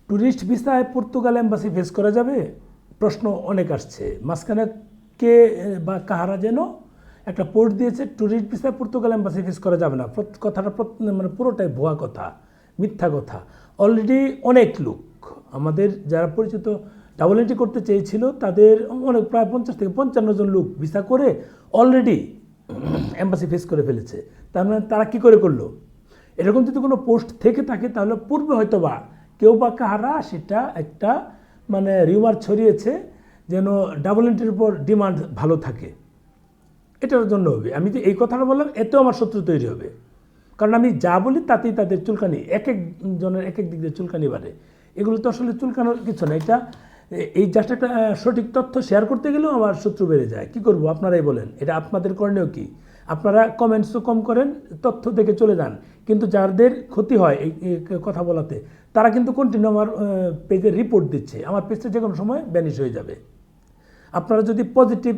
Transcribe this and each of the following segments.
Tourist ভিসায় Portugal embassy face করা যাবে? প্রশ্ন অনেক আসছে। মাঝখানে কে বা কাহারা যেন একটা পোস্ট দিয়েছে, ট্যুরিস্ট ভিসায় পর্তুগাল এম্বাসি ফেস করা যাবে না। কথাটা মানে পুরোটাই ভুয়া কথা, মিথ্যা কথা। অলরেডি অনেক লোক আমাদের যারা পরিচিত ডাবল এন্ট্রি করতে চেয়েছিল, তাদের অনেক প্রায় 50 থেকে 55 জন লোক ভিসা করে অলরেডি এম্বাসি ফেস করে ফেলেছে। তার মানে তারা কী করে করলো? এরকম যদি কোনো পোস্ট থেকে থাকে তাহলে পূর্বে হয়তো বা কেউ বা কাহারা সেটা একটা মানে রিউমার ছড়িয়েছে যেন ডাবল এন্ট্রির উপর ডিমান্ড ভালো থাকে, এটার জন্য হবে। আমি যে এই কথাটা বললাম, এতেও আমার শত্রু তৈরি হবে। কারণ আমি যা বলি তাতেই তাদের চুলকানি, এক এক জনের এক এক দিক দিয়ে চুলকানি বাড়ে। এগুলো তো আসলে চুলকানোর কিছু না। এটা এই জাস্ট একটা সঠিক তথ্য শেয়ার করতে গেলেও আমার শত্রু বেড়ে যায়। কি করব আপনারাই বলেন, এটা আপনাদের করণীয় কি? আপনারা কমেন্টসও কম করেন, তথ্য দেখে চলে যান, কিন্তু যাদের ক্ষতি হয় এই কথা বলাতে, তারা কিন্তু কন্টিনিউ আমার পেজে রিপোর্ট দিচ্ছে। আমার পেজটা যে কোনো সময় ব্যানিশ হয়ে যাবে। আপনারা যদি পজিটিভ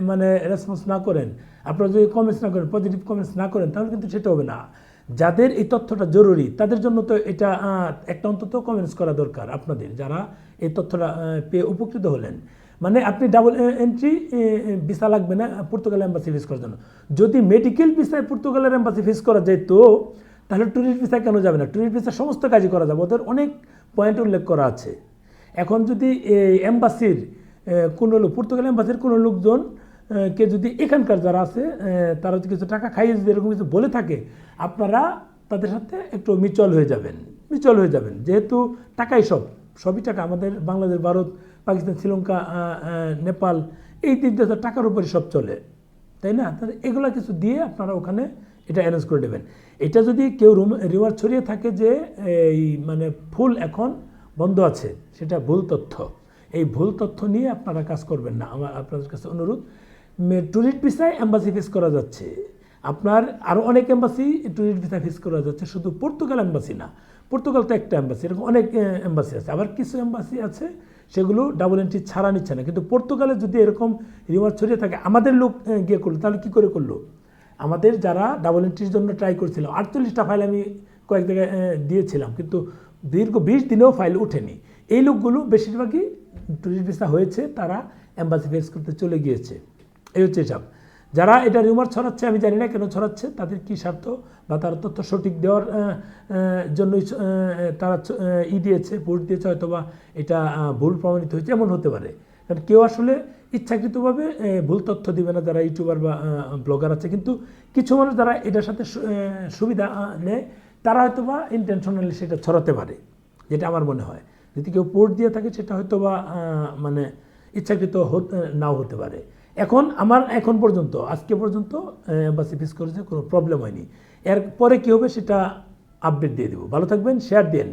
মানে রেসপন্স না করেন, আপনারা যদি কমেন্টস না করেন, পজিটিভ কমেন্টস না করেন, তাহলে কিন্তু সেটা হবে না। যাদের এই তথ্যটা জরুরি তাদের জন্য তো এটা একটা অন্তত কমেন্টস করা দরকার আপনাদের, যারা এই তথ্যটা পেয়ে উপকৃত হলেন। মানে আপনি ডাবল এন্ট্রি ভিসা লাগবে না পর্তুগাল এম্বাসি ফেস করার জন্য। যদি মেডিকেল ভিসায় পর্তুগালের এম্বাসি ফেস করা যেত, তাহলে ট্যুরিস্ট ভিসা কেন যাবে না? ট্যুরিস্ট ভিসা সমস্ত কাজই করা যাবে, ওদের অনেক পয়েন্ট উল্লেখ করা আছে। এখন যদি এই এম্বাসির কোনো লোক, পর্তুগাল এম্বাসির কোনো লোকজন কে যদি এখানকার যারা আছে তারা যদি কিছু টাকা খাইয়ে যদি এরকম কিছু বলে থাকে, আপনারা তাদের সাথে একটু মিউচুয়াল হয়ে যাবেন। যেহেতু টাকাই সবই টাকা। আমাদের বাংলাদেশ, ভারত, পাকিস্তান, শ্রীলঙ্কা, নেপাল, এই তিন দেশের টাকার উপরই সব চলে, তাই না? তাহলে এগুলো কিছু দিয়ে আপনারা ওখানে এটা অ্যারেঞ্জ করে দেবেন। এটা যদি কেউ রিউমার ছড়িয়ে থাকে যে এই মানে ফুল এখন বন্ধ আছে, সেটা ভুল তথ্য। এই ভুল তথ্য নিয়ে আপনারা কাজ করবেন না। আমার আপনাদের কাছে অনুরোধ, ট্যুরিস্ট ভিসায় এম্বাসি ফেস করা যাচ্ছে। আপনার আরও অনেক এম্বাসি ট্যুরিস্ট ভিসা ফেস করা যাচ্ছে, শুধু পর্তুগাল এম্বাসি না। পর্তুগাল তো একটা এম্বাসি, এরকম অনেক এম্বাসি আছে। আবার কিছু এম্বাসি আছে সেগুলো ডাবল এন্ট্রি ছাড়া নিচ্ছে না। কিন্তু পর্তুগালে যদি এরকম রিউমার ছড়িয়ে থাকে, আমাদের লোক গিয়ে করলো, তাহলে কী করে করলো? আমাদের যারা ডাবল এন্ট্রির জন্য ট্রাই করছিল, 48টা ফাইল আমি কয়েক জায়গায় দিয়েছিলাম, কিন্তু দীর্ঘ 20 দিনেও ফাইল ওঠেনি। এই লোকগুলো বেশিরভাগই ট্যুরিস্ট ভিসা হয়েছে, তারা এম্বাসি ফেস করতে চলে গিয়েছে। এই হচ্ছে সব। যারা এটা রিউমার ছড়াচ্ছে, আমি জানি না কেন ছড়াচ্ছে, তাদের কী স্বার্থ বা তারা তথ্য সঠিক দেওয়ার জন্যই তারা দিয়েছে, পোস্ট দিয়েছে, হয়তো বা এটা ভুল প্রমাণিত হয়েছে, এমন হতে পারে। কারণ কেউ আসলে ইচ্ছাকৃতভাবে ভুল তথ্য দিবে না, যারা ইউটিউবার বা ব্লগার আছে। কিন্তু কিছু মানুষ যারা এটার সাথে সুবিধা নেয়, তারা হয়তো বা ইন্টেনশনালি সেটা ছড়াতে পারে, যেটা আমার মনে হয়। যদি কেউ পোস্ট দিয়ে থাকে, সেটা হয়তো বা মানে ইচ্ছাকৃত নাও হতে পারে। এখন পর্যন্ত, আজকে পর্যন্ত এম্বাসি ফেস করেছে, কোনো প্রবলেম হয়নি। এর পরে কী হবে সেটা আপডেট দিয়ে দেবো। ভালো থাকবেন, শেয়ার দেন।